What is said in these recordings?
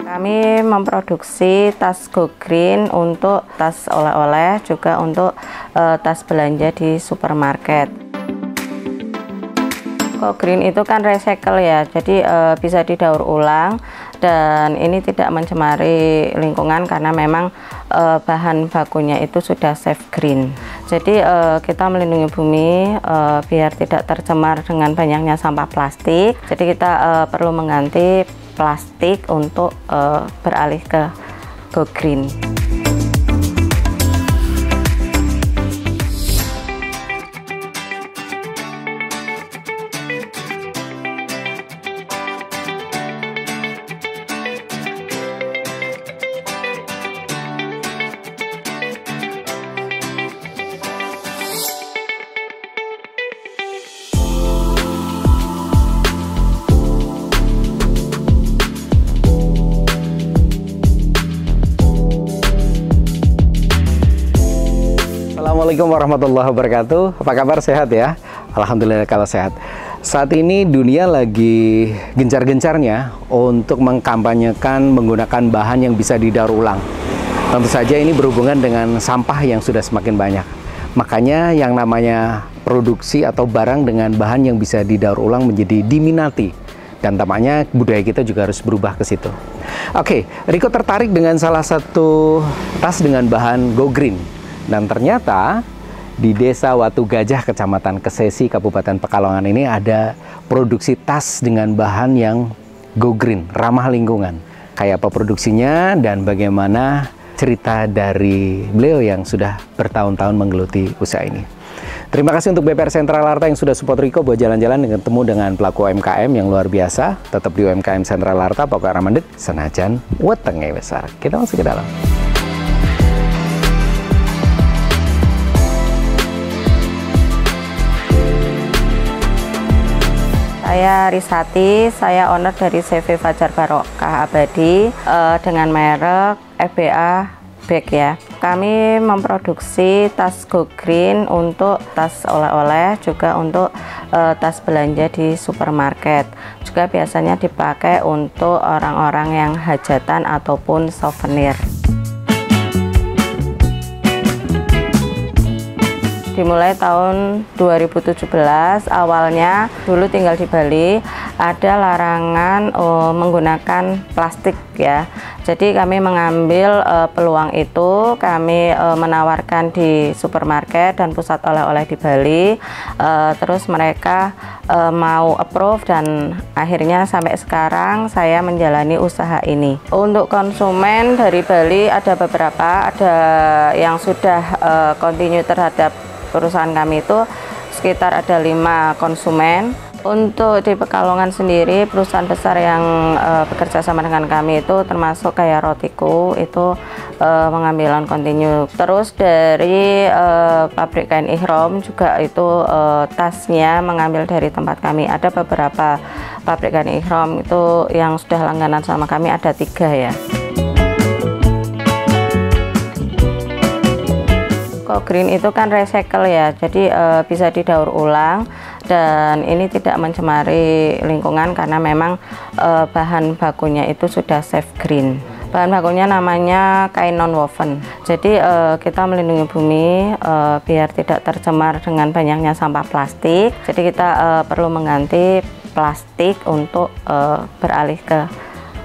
Kami memproduksi tas Go Green untuk tas oleh-oleh, juga untuk tas belanja di supermarket. Go Green itu kan recycle ya, jadi bisa didaur ulang dan ini tidak mencemari lingkungan karena memang bahan bakunya itu sudah safe green. Jadi kita melindungi bumi biar tidak tercemar dengan banyaknya sampah plastik. Jadi kita perlu mengganti plastik untuk beralih ke Go Green. Assalamualaikum warahmatullahi wabarakatuh. Apa kabar, sehat ya? Alhamdulillah kalau sehat. Saat ini dunia lagi gencar-gencarnya untuk mengkampanyekan menggunakan bahan yang bisa didaur ulang. Tentu saja ini berhubungan dengan sampah yang sudah semakin banyak. Makanya yang namanya produksi atau barang dengan bahan yang bisa didaur ulang menjadi diminati. Dan tampaknya budaya kita juga harus berubah ke situ. Oke, Riko tertarik dengan salah satu tas dengan bahan Go Green. Dan ternyata di Desa Watu Gajah, Kecamatan Kesesi, Kabupaten Pekalongan ini ada produksi tas dengan bahan yang Go Green, ramah lingkungan. Kayak apa produksinya dan bagaimana cerita dari beliau yang sudah bertahun-tahun menggeluti usaha ini. Terima kasih untuk BPR Sentral Larta yang sudah support Riko buat jalan-jalan dengan temu dengan pelaku UMKM yang luar biasa. Tetap di UMKM Sentral Larta, pokoknya ramandek, senajan wetenge besar. Kita masuk ke dalam. Saya Risati, saya owner dari CV Fajar Barokah Abadi dengan merek FBA Bag ya. Kami memproduksi tas Go Green untuk tas oleh-oleh, juga untuk tas belanja di supermarket. Juga biasanya dipakai untuk orang-orang yang hajatan ataupun souvenir. Dimulai tahun 2017, awalnya dulu tinggal di Bali, ada larangan menggunakan plastik ya. Jadi kami mengambil peluang itu, kami menawarkan di supermarket dan pusat oleh-oleh di Bali. Terus mereka mau approve dan akhirnya sampai sekarang saya menjalani usaha ini. Untuk konsumen dari Bali ada beberapa, ada yang sudah continue terhadap perusahaan kami itu sekitar ada 5 konsumen. Untuk di Pekalongan sendiri, perusahaan besar yang bekerja sama dengan kami itu termasuk kayak Rotiku, itu mengambil kontinu. Terus dari pabrik kain ihrom juga itu tasnya mengambil dari tempat kami. Ada beberapa pabrik kain ihrom itu yang sudah langganan sama kami, ada 3 ya. Go Green itu kan recycle ya, jadi bisa didaur ulang dan ini tidak mencemari lingkungan karena memang bahan bakunya itu sudah safe green. Bahan bakunya namanya kain non-woven. Jadi kita melindungi bumi biar tidak tercemar dengan banyaknya sampah plastik. Jadi kita perlu mengganti plastik untuk beralih ke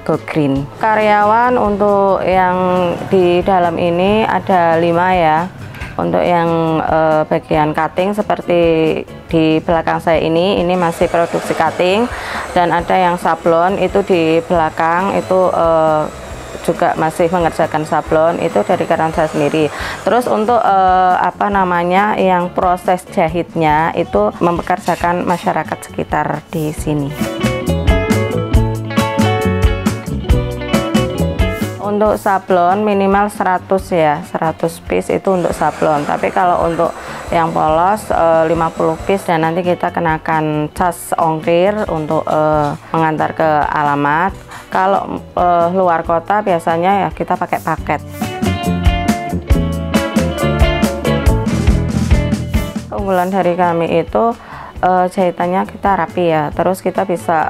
Go Green. Karyawan untuk yang di dalam ini ada 5 ya. Untuk yang bagian cutting seperti di belakang saya ini masih produksi cutting, dan ada yang sablon itu di belakang itu juga masih mengerjakan sablon, itu dari karyawan saya sendiri. Terus untuk yang proses jahitnya itu mempekerjakan masyarakat sekitar di sini. Untuk sablon minimal 100 ya, 100 piece itu untuk sablon. Tapi kalau untuk yang polos 50 piece, dan nanti kita kenakan cas ongkir untuk mengantar ke alamat. Kalau luar kota biasanya ya kita pakai paket. Keunggulan dari kami itu jahitannya kita rapi ya, terus kita bisa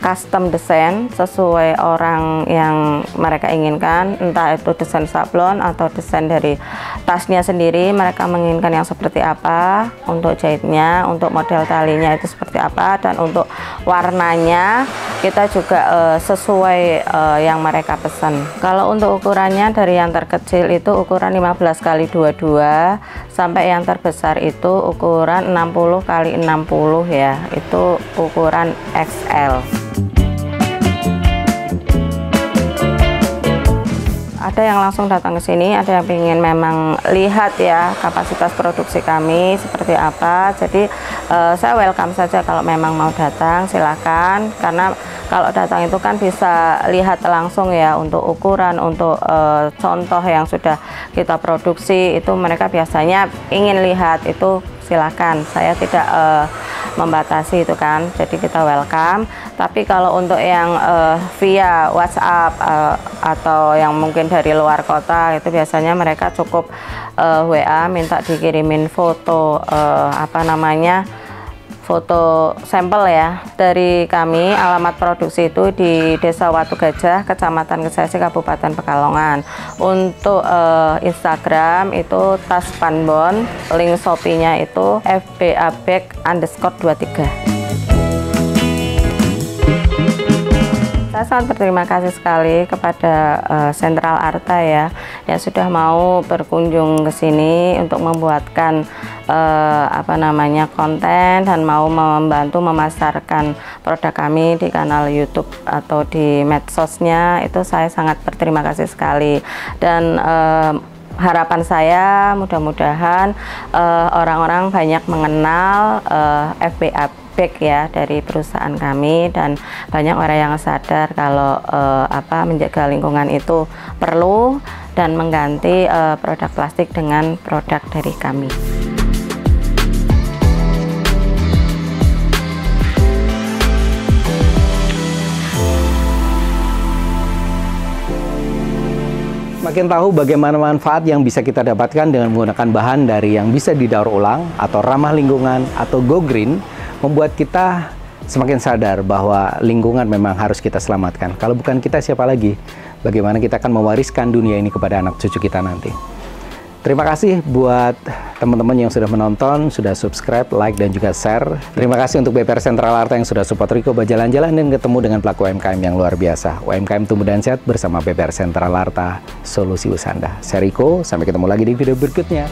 custom desain sesuai orang yang mereka inginkan, entah itu desain sablon atau desain dari tasnya sendiri, mereka menginginkan yang seperti apa untuk jahitnya, untuk model talinya itu seperti apa, dan untuk warnanya kita juga sesuai yang mereka pesan. Kalau untuk ukurannya dari yang terkecil itu ukuran 15 x 22 sampai yang terbesar itu ukuran 60 x 60 ya, itu ukuran XL. Ada yang langsung datang ke sini, ada yang ingin memang lihat ya kapasitas produksi kami seperti apa. Jadi saya welcome saja kalau memang mau datang, silakan. Karena kalau datang itu kan bisa lihat langsung ya untuk ukuran, untuk contoh yang sudah kita produksi itu mereka biasanya ingin lihat, itu silakan. Saya tidak membatasi itu kan, jadi kita welcome. Tapi kalau untuk yang via WhatsApp atau yang mungkin dari luar kota itu biasanya mereka cukup WA minta dikirimin foto foto sampel ya dari kami. Alamat produksi itu di Desa Watu Gajah, Kecamatan Kesesi, Kabupaten Pekalongan. Untuk Instagram itu Tas Panbon, link Shopee-nya itu fbabag_23. Saya sangat berterima kasih sekali kepada Sentral Arta ya yang sudah mau berkunjung ke sini untuk membuatkan konten dan mau membantu memasarkan produk kami di kanal YouTube atau di medsosnya. Itu saya sangat berterima kasih sekali, dan harapan saya mudah-mudahan orang-orang banyak mengenal FBA Bag ya dari perusahaan kami, dan banyak orang yang sadar kalau menjaga lingkungan itu perlu dan mengganti produk plastik dengan produk dari kami. Makin tahu bagaimana manfaat yang bisa kita dapatkan dengan menggunakan bahan dari yang bisa didaur ulang atau ramah lingkungan atau go green, membuat kita semakin sadar bahwa lingkungan memang harus kita selamatkan. Kalau bukan kita, siapa lagi? Bagaimana kita akan mewariskan dunia ini kepada anak cucu kita nanti. Terima kasih buat teman-teman yang sudah menonton, sudah subscribe, like, dan juga share. Terima kasih untuk BPR Sentral Arta yang sudah support Riko berjalan-jalan dan ketemu dengan pelaku UMKM yang luar biasa. UMKM tumbuh dan sehat bersama BPR Sentral Arta, solusi usaha Anda. Saya Riko, sampai ketemu lagi di video berikutnya.